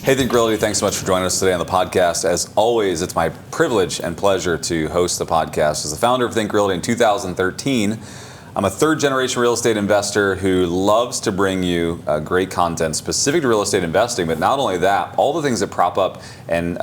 Hey, Think Realty, thanks so much for joining us today on the podcast. As always, it's my privilege and pleasure to host the podcast. As the founder of Think Realty in 2013, I'm a third-generation real estate investor who loves to bring you great content specific to real estate investing, but not only that, all the things that prop up and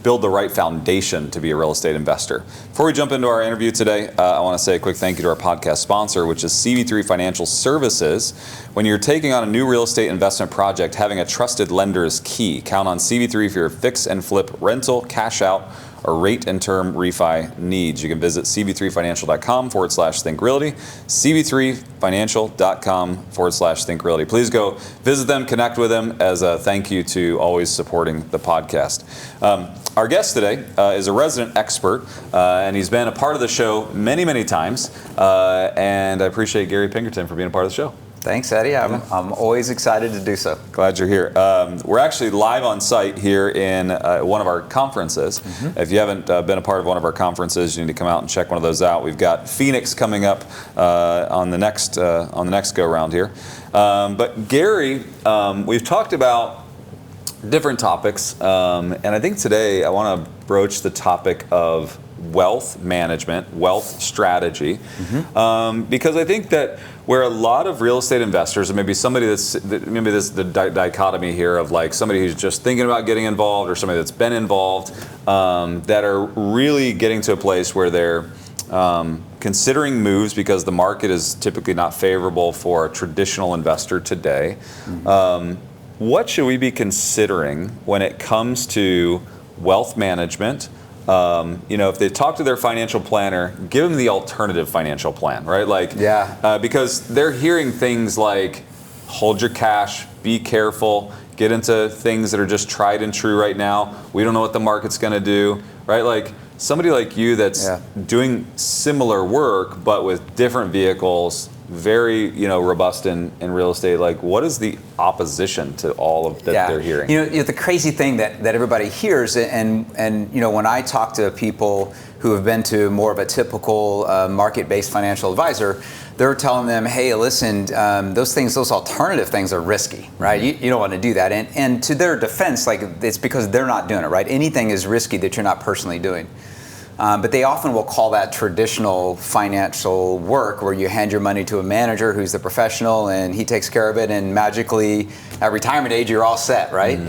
build the right foundation to be a real estate investor. Before we jump into our interview today, I want to say a quick thank you to our podcast sponsor, which is CV3 Financial Services. When you're taking on a new real estate investment project, having a trusted lender is key. Count on CV3 for your fix and flip, rental, cash out, or rate and term refi needs. You can visit cv3financial.com/thinkrealty, cv3financial.com/thinkrealty. Please go visit them, connect with them as a thank you to always supporting the podcast. Our guest today is a resident expert, and he's been a part of the show many, many times. And I appreciate Gary Pinkerton for being a part of the show. Thanks, Eddie. I'm always excited to do so. Glad you're here. We're actually live on site here in one of our conferences. Mm-hmm. If you haven't been a part of one of our conferences, you need to come out and check one of those out. We've got Phoenix coming up on the next go round here. But Gary, we've talked about different topics, and I think today I want to broach the topic of wealth management, wealth strategy, because I think that where a lot of real estate investors, and maybe somebody maybe this the dichotomy here of like somebody who's just thinking about getting involved or somebody that's been involved, that are really getting to a place where they're considering moves because the market is typically not favorable for a traditional investor today. What should we be considering when it comes to wealth management? If they talk to their financial planner, give them the alternative financial plan, right? Because they're hearing things like, hold your cash, be careful, get into things that are just tried and true right now. We don't know what the market's going to do, right? Like somebody like you that's doing similar work, but with different vehicles, very robust in real estate. Like, what is the opposition to all of that they're hearing? The crazy thing that everybody hears, and when I talk to people who have been to more of a typical market-based financial advisor, they're telling them, hey, listen, those alternative things are risky, right? You don't want to do that. And to their defense, like it's because they're not doing it, right? Anything is risky that you're not personally doing. But they often will call that traditional financial work where you hand your money to a manager who's the professional and he takes care of it, and magically at retirement age you're all set, right?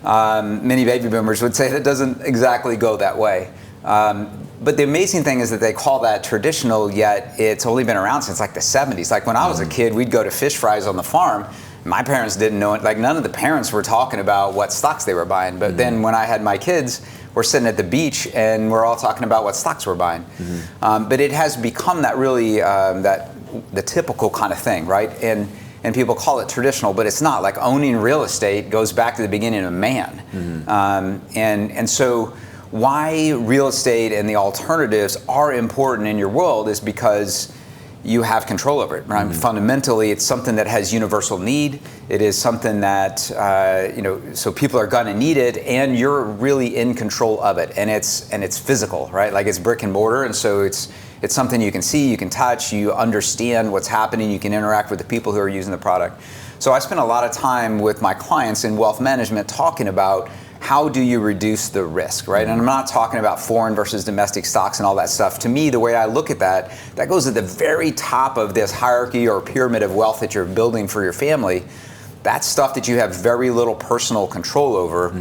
Many baby boomers would say that doesn't exactly go that way. But the amazing thing is that they call that traditional, yet it's only been around since like the 70s. Like when I was a kid, we'd go to fish fries on the farm. My parents didn't know it. Like none of the parents were talking about what stocks they were buying. But then when I had my kids, we're sitting at the beach and we're all talking about what stocks we're buying. But it has become that really, the typical kind of thing, right? And people call it traditional, but it's not. Like owning real estate goes back to the beginning of man. And so why real estate and the alternatives are important in your world is because you have control over it, right? Fundamentally, it's something that has universal need. It is something that, so people are gonna need it, and you're really in control of it. And it's physical, right? Like it's brick and mortar, and so it's something you can see, you can touch, you understand what's happening, you can interact with the people who are using the product. So I spend a lot of time with my clients in wealth management talking about how do you reduce the risk, right? And I'm not talking about foreign versus domestic stocks and all that stuff. To me, the way I look at that goes at the very top of this hierarchy or pyramid of wealth that you're building for your family. That stuff that you have very little personal control over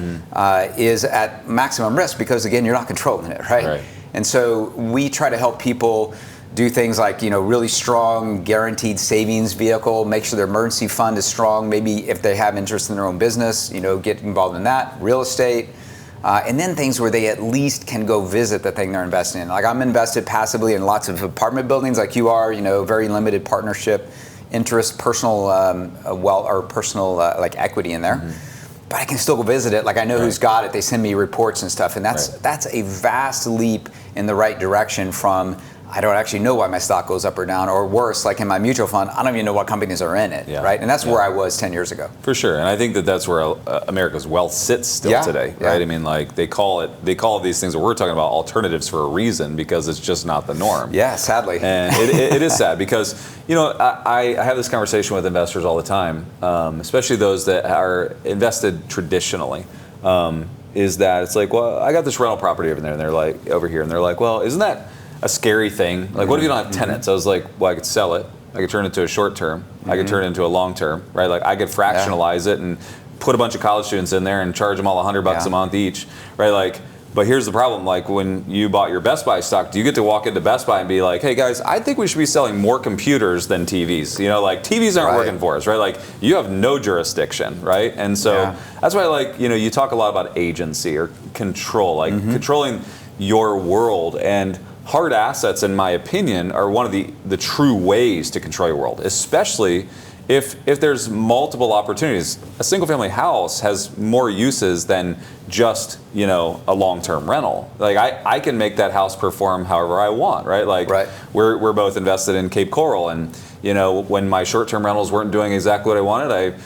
is at maximum risk because, again, you're not controlling it, right? And so we try to help people do things like, really strong guaranteed savings vehicle, make sure their emergency fund is strong. Maybe if they have interest in their own business, get involved in that, real estate. And then things where they at least can go visit the thing they're investing in. Like I'm invested passively in lots of apartment buildings like you are, very limited partnership interest, personal wealth or personal like equity in there. But I can still go visit it. Like I know who's got it. They send me reports and stuff. And that's a vast leap in the right direction from I don't actually know why my stock goes up or down, or worse, like in my mutual fund, I don't even know what companies are in it, right? And that's where I was 10 years ago. For sure, and I think that's where America's wealth sits still today, right? I mean, like they call these things that we're talking about alternatives for a reason, because it's just not the norm. Yeah, sadly. And it is sad because, I have this conversation with investors all the time, especially those that are invested traditionally. Is that it's like, well, I got this rental property over there, and they're like, over here, and they're like, well, isn't that a scary thing? Like, what if you don't have tenants? I was like, well, I could sell it. I could turn it into a short term. I could turn it into a long term, right? Like, I could fractionalize it and put a bunch of college students in there and charge them all $100 a month each, right? Like, but here's the problem. Like, when you bought your Best Buy stock, do you get to walk into Best Buy and be like, hey guys, I think we should be selling more computers than TVs? Like TVs aren't working for us, right? Like, you have no jurisdiction, right? And so that's why, like, you talk a lot about agency or control, like controlling your world. And hard assets, in my opinion, are one of the true ways to control your world, especially if there's multiple opportunities. A single family house has more uses than just, a long-term rental. Like, I can make that house perform however I want, right? Like, we're both invested in Cape Coral, and, when my short-term rentals weren't doing exactly what I wanted, I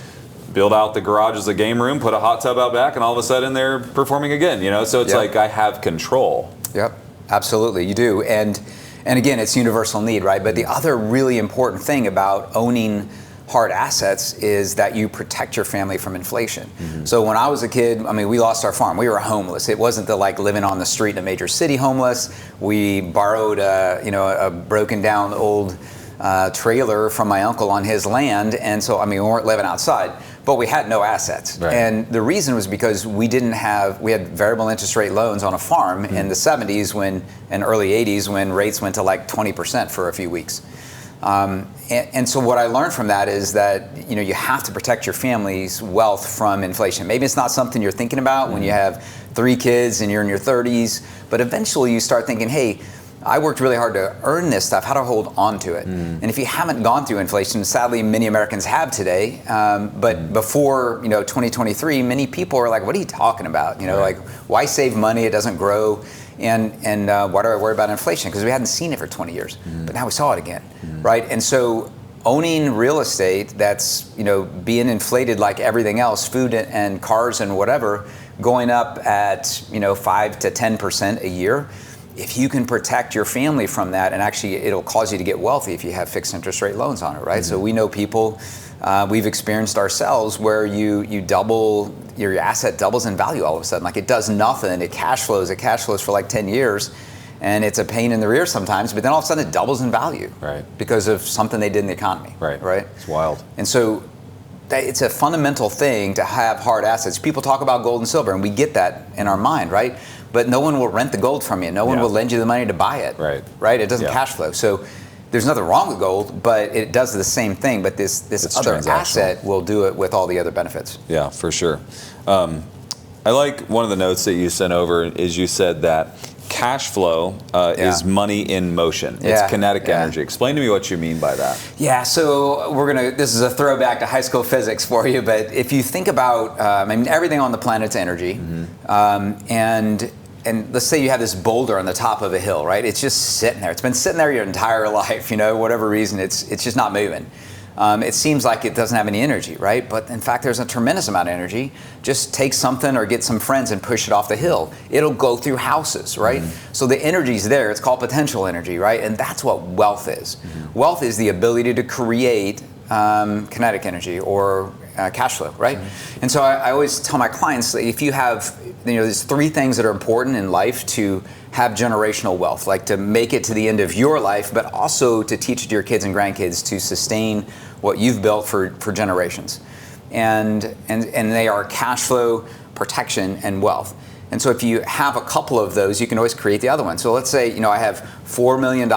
build out the garage as a game room, put a hot tub out back, and all of a sudden they're performing again, So it's like I have control. Yep, absolutely, you do. And again, it's universal need, right? But the other really important thing about owning hard assets is that you protect your family from inflation. So when I was a kid, we lost our farm. We were homeless. It wasn't the like living on the street in a major city homeless. We borrowed a broken down old trailer from my uncle on his land, and so we weren't living outside, but we had no assets. And the reason was because we had variable interest rate loans on a farm in the 70s and early 80s, when rates went to like 20% for a few weeks. And so what I learned from that is that you have to protect your family's wealth from inflation. Maybe it's not something you're thinking about when you have 3 kids and you're in your 30s, but eventually you start thinking, hey, I worked really hard to earn this stuff. How do I hold on to it? And if you haven't gone through inflation, sadly many Americans have today, but before 2023, many people are like, what are you talking about? Like, why save money? It doesn't grow. And why do I worry about inflation? Because we hadn't seen it for 20 years, but now we saw it again, right? And so owning real estate that's being inflated like everything else, food and cars and whatever, going up at 5 to 10% a year. If you can protect your family from that, and actually it'll cause you to get wealthy if you have fixed interest rate loans on it, right? So we know people, we've experienced ourselves where you double, your asset doubles in value all of a sudden. Like, it does nothing, it cash flows for like 10 years, and it's a pain in the rear sometimes, but then all of a sudden it doubles in value, because of something they did in the economy, right? It's wild. And so it's a fundamental thing to have hard assets. People talk about gold and silver, and we get that in our mind, right? But no one will rent the gold from you. No one will lend you the money to buy it, right? It doesn't cash flow. So there's nothing wrong with gold, but it does the same thing. But this other asset will do it with all the other benefits. Yeah, for sure. I like one of the notes that you sent over is you said that cash flow is money in motion. It's kinetic energy. Explain to me what you mean by that. Yeah, so this is a throwback to high school physics for you, but if you think about, everything on the planet's energy, and let's say you have this boulder on the top of a hill, right? It's just sitting there. It's been sitting there your entire life, whatever reason, it's just not moving. It seems like it doesn't have any energy, right? But in fact, there's a tremendous amount of energy. Just take something or get some friends and push it off the hill. It'll go through houses, right? So the energy's there. It's called potential energy, right? And that's what wealth is. Wealth is the ability to create kinetic energy or cash flow, right? And so I always tell my clients that if you have, there's 3 things that are important in life to have generational wealth, like to make it to the end of your life, but also to teach it to your kids and grandkids to sustain what you've built for generations. And they are cash flow, protection, and wealth. And so if you have a couple of those, you can always create the other one. So let's say, I have $4 million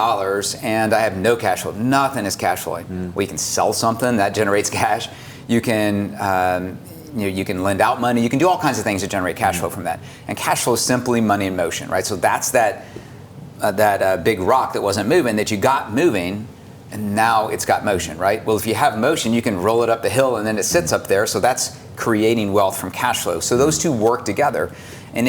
and I have no cash flow. Nothing is cash flowing. We can sell something that generates cash. You can you can lend out money. You can do all kinds of things to generate cash flow from that. And cash flow is simply money in motion, right? So that's that big rock that wasn't moving that you got moving, and now it's got motion, right? Well, if you have motion, you can roll it up the hill and then it sits up there. So that's creating wealth from cash flow. So those two work together, and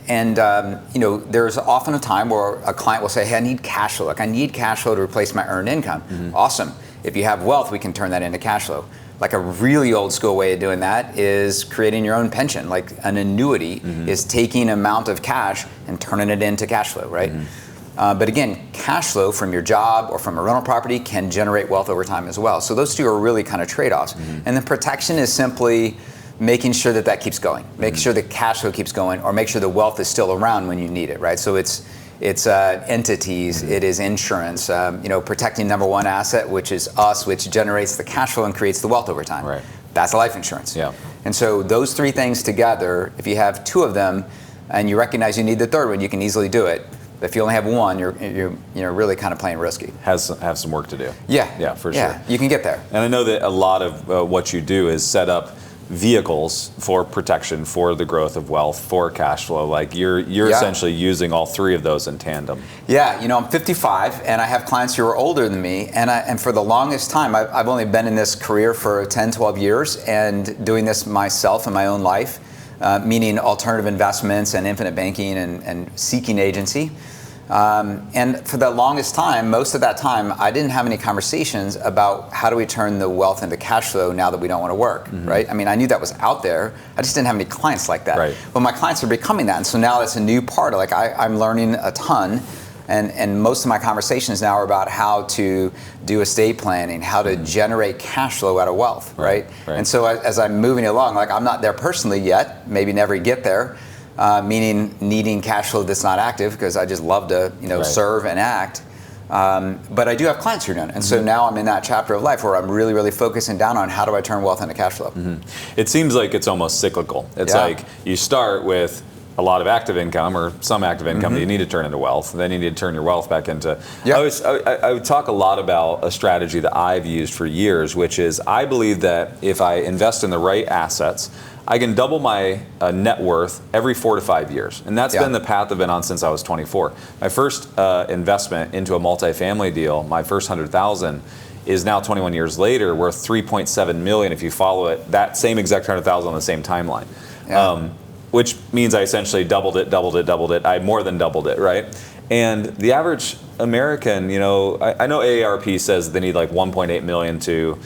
There's often a time where a client will say, hey, I need cash flow. Like, I need cash flow to replace my earned income. Awesome. If you have wealth, we can turn that into cash flow. Like, a really old school way of doing that is creating your own pension. Like, an annuity is taking an amount of cash and turning it into cash flow, right? But again, cash flow from your job or from a rental property can generate wealth over time as well. So those two are really kind of trade-offs. And then protection is simply making sure that keeps going, make sure the cash flow keeps going, or make sure the wealth is still around when you need it, right? So it's entities, it is insurance, protecting number one asset, which is us, which generates the cash flow and creates the wealth over time. Right. That's life insurance. Yeah. And so those three things together, if you have two of them and you recognize you need the third one, you can easily do it. If you only have one, you're really kind of playing risky. Have some work to do. Yeah, for sure. You can get there. And I know that a lot of what you do is set up vehicles for protection, for the growth of wealth, for cash flow. Like you're essentially using all three of those in tandem. Yeah, I'm 55 and I have clients who are older than me, and for the longest time, I've only been in this career for 10, 12 years and doing this myself in my own life, meaning alternative investments and infinite banking and seeking agency. And for the longest time, most of that time, I didn't have any conversations about how do we turn the wealth into cash flow now that we don't want to work, right? I mean, I knew that was out there. I just didn't have any clients like that. Right. But my clients are becoming that. And so now that's a new part. Like I'm learning a ton. And most of my conversations now are about how to do estate planning, how to generate cash flow out of wealth, right? And so as I'm moving along, like I'm not there personally yet, maybe never get there. Meaning needing cash flow that's not active, because I just love to serve and act. But I do have clients who are doing it. And so now I'm in that chapter of life where I'm really, really focusing down on how do I turn wealth into cash flow. It seems like it's almost cyclical. It's like you start with a lot of active income or some active income that you need to turn into wealth. Then you need to turn your wealth back into... I would talk a lot about a strategy that I've used for years, which is I believe that if I invest in the right assets, I can double my net worth every 4 to 5 years. And that's been the path I've been on since I was 24. My first investment into a multifamily deal, my first 100,000, is now 21 years later worth 3.7 million if you follow it, that same exact 100,000 on the same timeline. Which means I essentially doubled it. I more than doubled it, right? And the average American, I know AARP says they need like 1.8 million to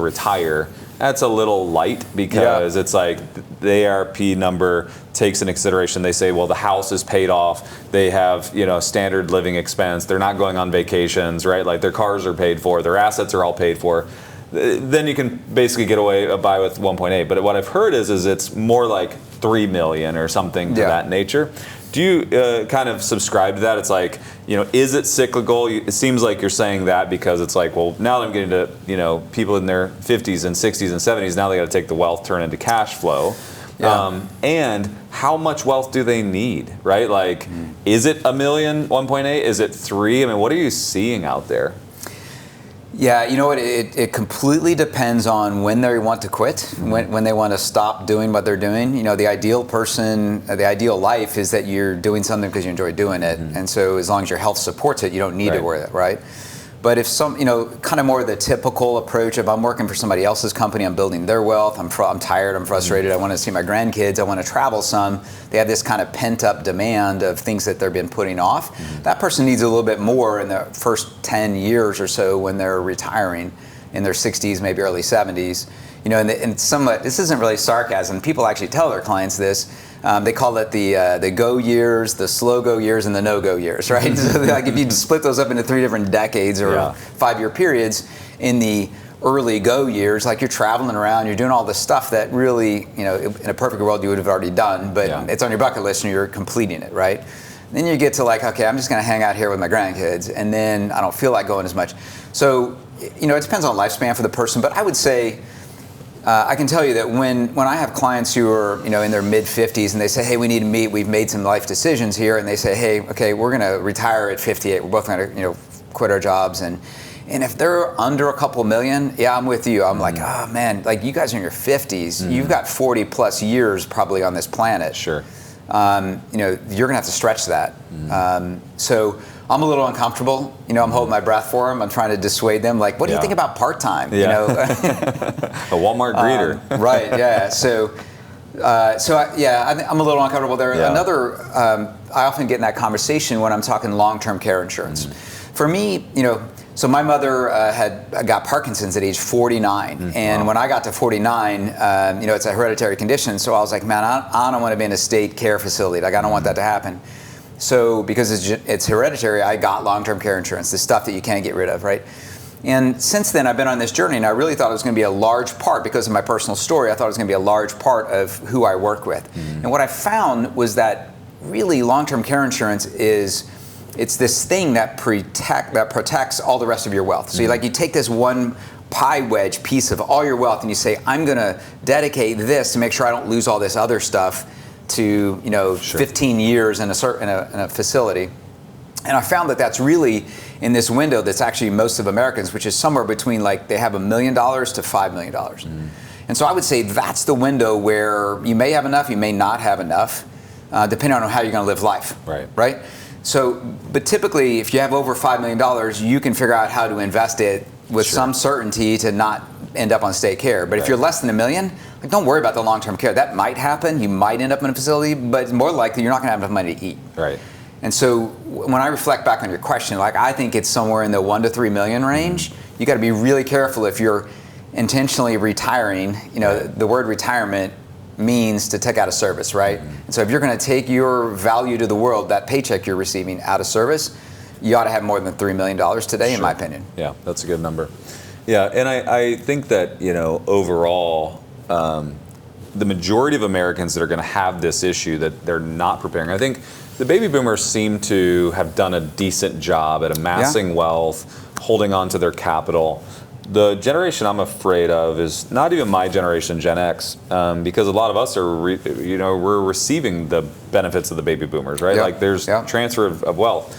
retire. That's a little light because it's like the AARP number takes into consideration. They say, well, the house is paid off. They have, standard living expense. They're not going on vacations, right? Like their cars are paid for. Their assets are all paid for. Then you can basically get away by with 1.8. But what I've heard is it's more like 3 million or something to that nature. Do you kind of subscribe to that? It's like, is it cyclical? It seems like you're saying that because it's like, well, now that I'm getting to, people in their 50s and 60s and 70s, now they got to take the wealth, turn into cash flow. And how much wealth do they need, right? Like, is it 1 million, 1.8? Is it 3? I mean, what are you seeing out there? Yeah, you know what? It completely depends on when they want to quit, when they want to stop doing what they're doing. The ideal person, the ideal life is that you're doing something because you enjoy doing it. And so as long as your health supports it, you don't need to worry that, right? But if kind of more the typical approach, if I'm working for somebody else's company, I'm building their wealth, I'm tired, I'm frustrated, I want to see my grandkids, I want to travel some, they have this kind of pent up demand of things that they've been putting off. That person needs a little bit more in the first 10 years or so when they're retiring in their 60s, maybe early 70s. And somewhat, this isn't really sarcasm, people actually tell their clients this. They call it the go years, the slow go years, and the no go years, right? So like if you split those up into 3 different decades or 5-year periods, in the early go years, like you're traveling around, you're doing all this stuff that really, in a perfect world you would have already done, but it's on your bucket list and you're completing it, right? Then you get to like, okay, I'm just going to hang out here with my grandkids, and then I don't feel like going as much. So, it depends on lifespan for the person, but I would say, I can tell you that when I have clients who are in their mid-50s and they say, hey, we need to meet, we've made some life decisions here, and they say, hey, okay, we're going to retire at 58, we're both going to quit our jobs, and if they're under a couple million, I'm with you. I'm like, oh man, like you guys are in your 50s, you've got 40 plus years probably on this planet. Sure. You're going to have to stretch that. So I'm a little uncomfortable. I'm holding my breath for them. I'm trying to dissuade them. Like, what do you think about part-time? A Walmart greeter. Right, yeah. So I'm a little uncomfortable there. Yeah. Another, I often get in that conversation when I'm talking long-term care insurance. For me, so my mother got Parkinson's at age 49, and when I got to 49, it's a hereditary condition. So I was like, man, I don't want to be in a state care facility. Like, I don't want that to happen. So because it's hereditary, I got long-term care insurance, the stuff that you can't get rid of, right? And since then, I've been on this journey, and I really thought it was going to be a large part, because of my personal story, I thought it was going to be a large part of who I work with. And what I found was that really long-term care insurance it's this thing that protects all the rest of your wealth. So you take this one pie wedge piece of all your wealth, and you say, I'm going to dedicate this to make sure I don't lose all this other stuff to 15 years in a facility. And I found that that's really in this window that's actually most of Americans, which is somewhere between they have $1 million to $5 million. And so I would say that's the window where you may have enough, you may not have enough, depending on how you're going to live life. Right? So, but typically, if you have over $5 million, you can figure out how to invest it with some certainty to not end up on state care. But if you're less than $1 million, don't worry about the long-term care. That might happen. You might end up in a facility, but more likely you're not going to have enough money to eat. And so when I reflect back on your question, I think it's somewhere in the 1 to 3 million range. You got to be really careful if you're intentionally retiring. The word retirement means to take out of service, right? And so if you're going to take your value to the world, that paycheck you're receiving out of service, you ought to have more than $3 million today, in my opinion. Yeah, that's a good number. Yeah, and I think that, overall, the majority of Americans that are going to have this issue that they're not preparing, I think the baby boomers seem to have done a decent job at amassing wealth, holding on to their capital. The generation I'm afraid of is not even my generation, Gen X, because a lot of us are, we're receiving the benefits of the baby boomers, right? There's transfer of wealth.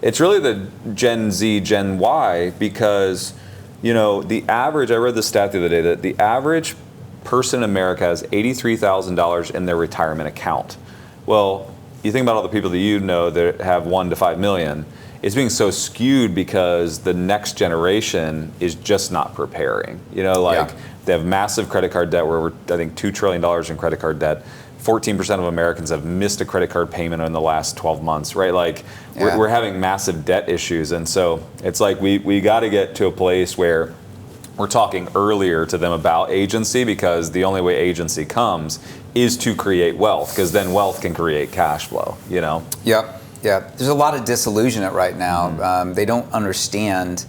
It's really the Gen Z, Gen Y, because, the average, I read the stat the other day, that the average person in America has $83,000 in their retirement account. Well, you think about all the people that that have 1 to 5 million, it's being so skewed because the next generation is just not preparing. They have massive credit card debt. We're over, I think, $2 trillion in credit card debt. 14% of Americans have missed a credit card payment in the last 12 months, right? We're having massive debt issues. And so it's we got to get to a place where we're talking earlier to them about agency, because the only way agency comes is to create wealth, because then wealth can create cash flow, Yeah. There's a lot of disillusionment right now. They don't understand.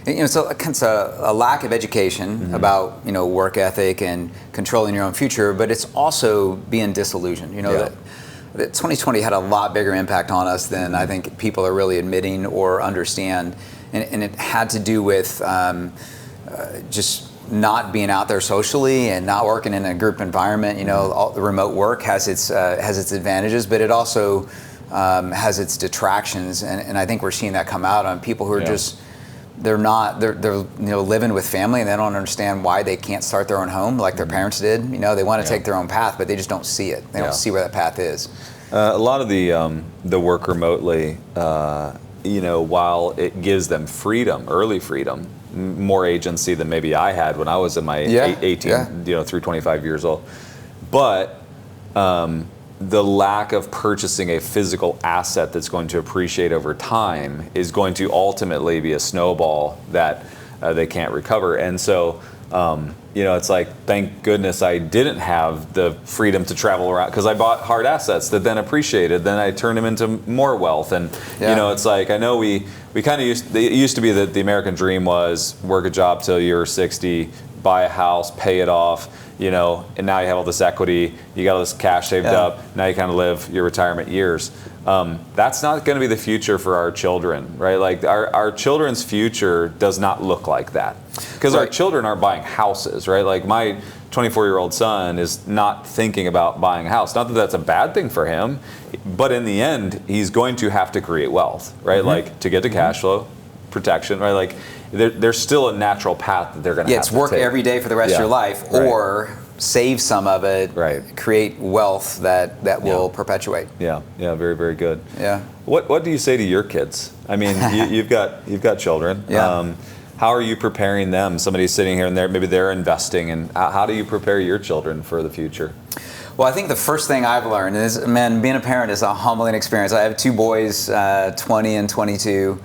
It's a lack of education about work ethic and controlling your own future, but it's also being disillusioned. That 2020 had a lot bigger impact on us than I think people are really admitting or understand, and it had to do with just not being out there socially and not working in a group environment. All the remote work has its advantages, but it also has its detractions, and I think we're seeing that come out on people who are just they're living with family, and they don't understand why they can't start their own home like their parents did. They want to take their own path, but they just don't see it. They don't see where that path is. A lot of the work remotely, while it gives them freedom, early freedom, more agency than maybe I had when I was in my 18 through 25 years old, but the lack of purchasing a physical asset that's going to appreciate over time is going to ultimately be a snowball that they can't recover. And so, it's thank goodness I didn't have the freedom to travel around, because I bought hard assets that then appreciated. Then I turned them into more wealth. And, I know we kind of it used to be that the American dream was work a job till you're 60, buy a house, pay it off, and now you have all this equity, you got all this cash saved up, now you kind of live your retirement years. That's not going to be the future for our children, right? Our children's future does not look like that, because our children aren't buying houses, right? My 24-year-old son is not thinking about buying a house. Not that that's a bad thing for him, but in the end, he's going to have to create wealth, right? To get to cash flow, protection, right? There's still a natural path that they're going to have to take. It's work every day for the rest of your life, or save some of it, create wealth that will perpetuate. Yeah, very, very good. Yeah. What do you say to your kids? I mean, you've got children. Yeah. How are you preparing them? Somebody's sitting here and maybe they're investing, and how do you prepare your children for the future? Well, I think the first thing I've learned is, man, being a parent is a humbling experience. I have two boys, 20 and 22.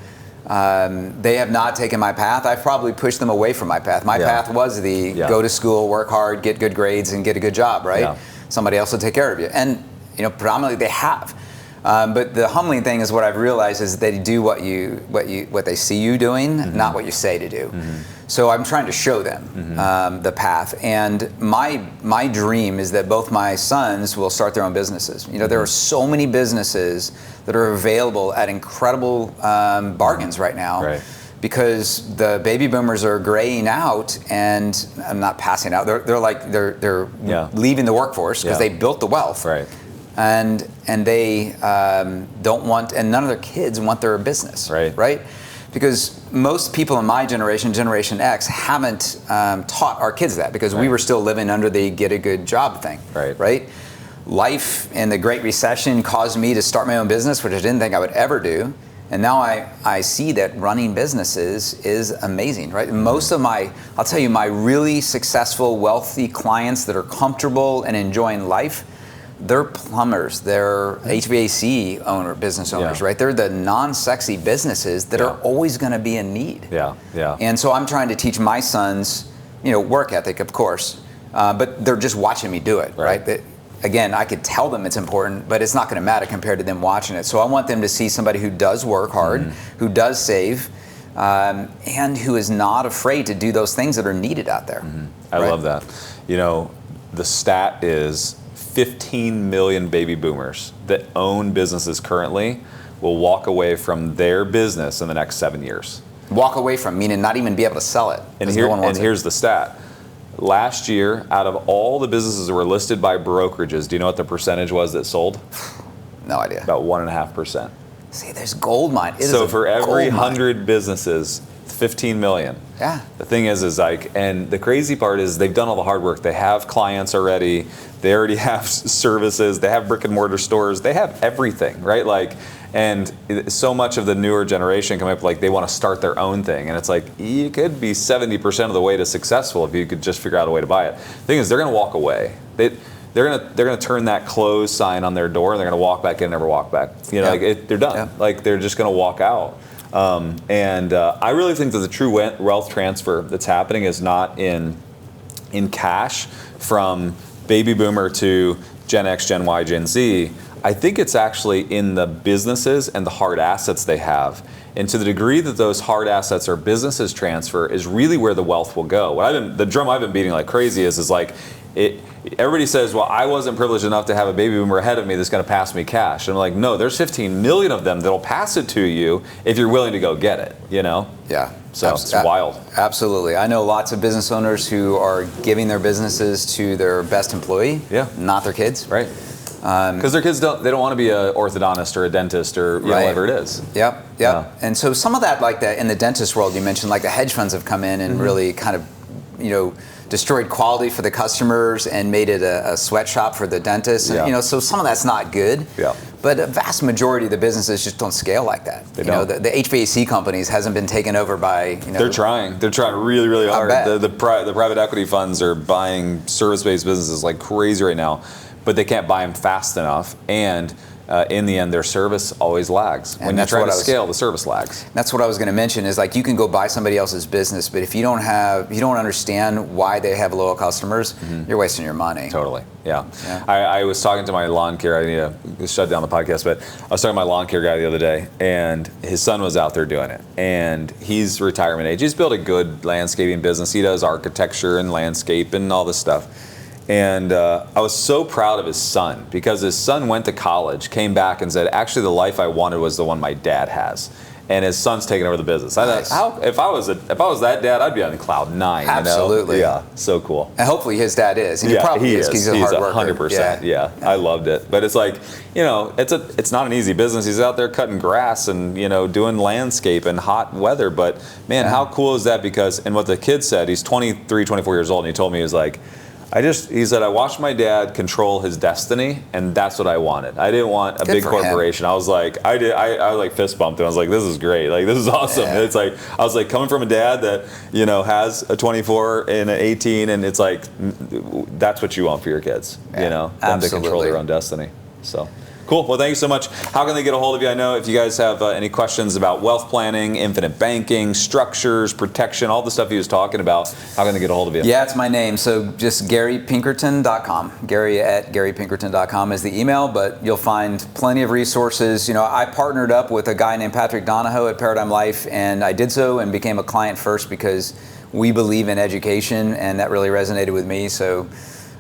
They have not taken my path. I've probably pushed them away from my path. My path was the go to school, work hard, get good grades, and get a good job, right? Yeah. Somebody else will take care of you. And predominantly they have. But the humbling thing is what I've realized is they do what they see you doing, not what you say to do. So I'm trying to show them the path. And my dream is that both my sons will start their own businesses. There are so many businesses that are available at incredible bargains right now. Right. Because the baby boomers are graying out, and I'm not passing out. They're leaving the workforce because they built the wealth. Right. And they don't want, and none of their kids want their business. Right. Because most people in my generation, Generation X, haven't taught our kids that, because we were still living under the get a good job thing. Right. Life in the Great Recession caused me to start my own business, which I didn't think I would ever do. And now I see that running businesses is amazing, right? Most of I'll tell you, my really successful, wealthy clients that are comfortable and enjoying life, they're plumbers, they're HVAC business owners, right? They're the non-sexy businesses that are always going to be in need. And so I'm trying to teach my sons, work ethic, of course, but they're just watching me do it, right? Again, I could tell them it's important, but it's not going to matter compared to them watching it. So I want them to see somebody who does work hard, who does save, and who is not afraid to do those things that are needed out there. I love that. The stat is 15 million baby boomers that own businesses currently will walk away from their business in the next 7 years. Walk away from, meaning not even be able to sell it. And here's the stat. Last year, out of all the businesses that were listed by brokerages, do you know what the percentage was that sold? No idea. About 1.5%. See, there's gold mine. So for every 100 businesses, 15 million. Yeah. The thing is and the crazy part is they've done all the hard work. They have clients already. They already have services. They have brick and mortar stores. They have everything, right? And so much of the newer generation come up they want to start their own thing, and it's you could be 70% of the way to successful if you could just figure out a way to buy it. The thing is, they're going to walk away. They're going to turn that close sign on their door, and they're going to walk back in and never walk back. They're done. They're just going to walk out. I really think that the true wealth transfer that's happening is not in cash from baby boomer to Gen X, Gen Y, Gen Z. I think it's actually in the businesses and the hard assets they have. And to the degree that those hard assets or businesses transfer is really where the wealth will go. The drum I've been beating like crazy is everybody says, well, I wasn't privileged enough to have a baby boomer ahead of me that's going to pass me cash. And I'm like, no, there's 15 million of them that'll pass it to you if you're willing to go get it, Yeah. So it's wild. Absolutely. I know lots of business owners who are giving their businesses to their best employee, not their kids. Right. Because their kids don't want to be an orthodontist or a dentist or whatever it is. Yep. Yeah. And so some of that, in the dentist world, you mentioned, the hedge funds have come in and really kind of, destroyed quality for the customers and made it a sweatshop for the dentists. And, so some of that's not good. Yeah. But a vast majority of the businesses just don't scale like that. They don't. The HVAC companies hasn't been taken over by. They're trying. They're trying really, really hard. The private equity funds are buying service-based businesses like crazy right now, but they can't buy them fast enough. And in the end, their service always lags. When you try to scale, the service lags. That's what I was going to mention is you can go buy somebody else's business, but if you don't understand why they have loyal customers, you're wasting your money. Totally. Yeah. I was talking to my lawn care. I need to shut down the podcast, but I was talking to my lawn care guy the other day, and his son was out there doing it. And he's retirement age. He's built a good landscaping business. He does architecture and landscape and all this stuff. And I was so proud of his son, because his son went to college, came back and said, actually, the life I wanted was the one my dad has. And his son's taking over the business. Nice. I thought, if I was that dad, I'd be on cloud 9. Absolutely. Yeah, so cool. And hopefully his dad is. And he probably is, because he's a hard worker. 100%. Yeah, I loved it. But it's it's not an easy business. He's out there cutting grass and, doing landscape in hot weather. But, man, how cool is that? Because, and what the kid said, he's 23, 24 years old, and he told me, he was He said, I watched my dad control his destiny, and that's what I wanted. I didn't want a big corporation. I was like, I like fist bumped, and I was like, this is great. Like, this is awesome. Yeah. It's like, I was like, coming from a dad that, has a 24 and an 18, and it's like, that's what you want for your kids, them to control their own destiny. So. Cool. Well, thank you so much. How can they get a hold of you? I know if you guys have any questions about wealth planning, infinite banking, structures, protection, all the stuff he was talking about, how can they get a hold of you? Yeah, it's my name. So just GaryPinkerton.com. Gary at GaryPinkerton.com is the email, but you'll find plenty of resources. I partnered up with a guy named Patrick Donahoe at Paradigm Life, and I did so and became a client first because we believe in education, and that really resonated with me. So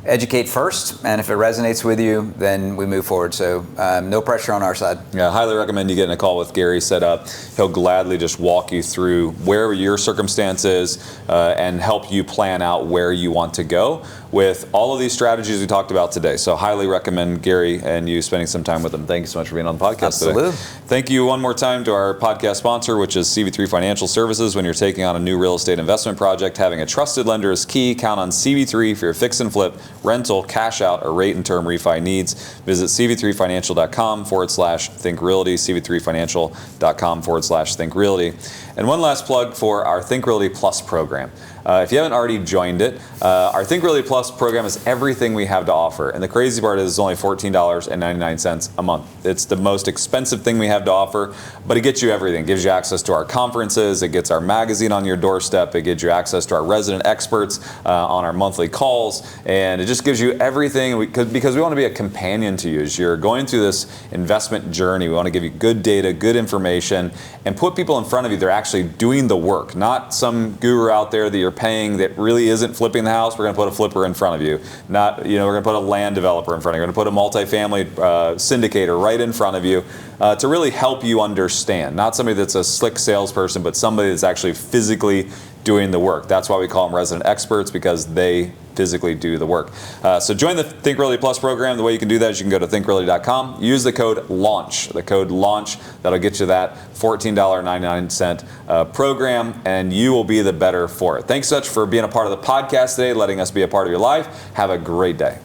educate first, and if it resonates with you, then we move forward. So no pressure on our side. Yeah, I highly recommend you getting a call with Gary set up. He'll gladly just walk you through where your circumstance is and help you plan out where you want to go with all of these strategies we talked about today. So highly recommend Gary and you spending some time with him. Thank you so much for being on the podcast today. Thank you one more time to our podcast sponsor, which is CV3 Financial Services. When you're taking on a new real estate investment project, having a trusted lender is key. Count on CV3 for your fix and flip, rental, cash out, or rate and term refi needs. Visit cv3financial.com/Think Realty, cv3financial.com/Think Realty. And one last plug for our Think Realty Plus program. If you haven't already joined it, our Think Realty Plus program is everything we have to offer. And the crazy part is it's only $14.99 a month. It's the most expensive thing we have to offer, but it gets you everything. It gives you access to our conferences. It gets our magazine on your doorstep. It gives you access to our resident experts on our monthly calls. And it just gives you everything because we want to be a companion to you as you're going through this investment journey. We want to give you good data, good information, and put people in front of you that are actually doing the work, not some guru out there that you're paying that really isn't flipping the house. We're going to put a flipper in front of you. Not, we're going to put a land developer in front of you. We're going to put a multifamily syndicator right in front of you to really help you understand. Not somebody that's a slick salesperson, but somebody that's actually physically doing the work. That's why we call them resident experts, because they physically do the work. So join the Think Realty Plus program. The way you can do that is you can go to thinkrealty.com, use the code LAUNCH. The code LAUNCH, that'll get you that $14.99 program, and you will be the better for it. Thanks so much for being a part of the podcast today, letting us be a part of your life. Have a great day.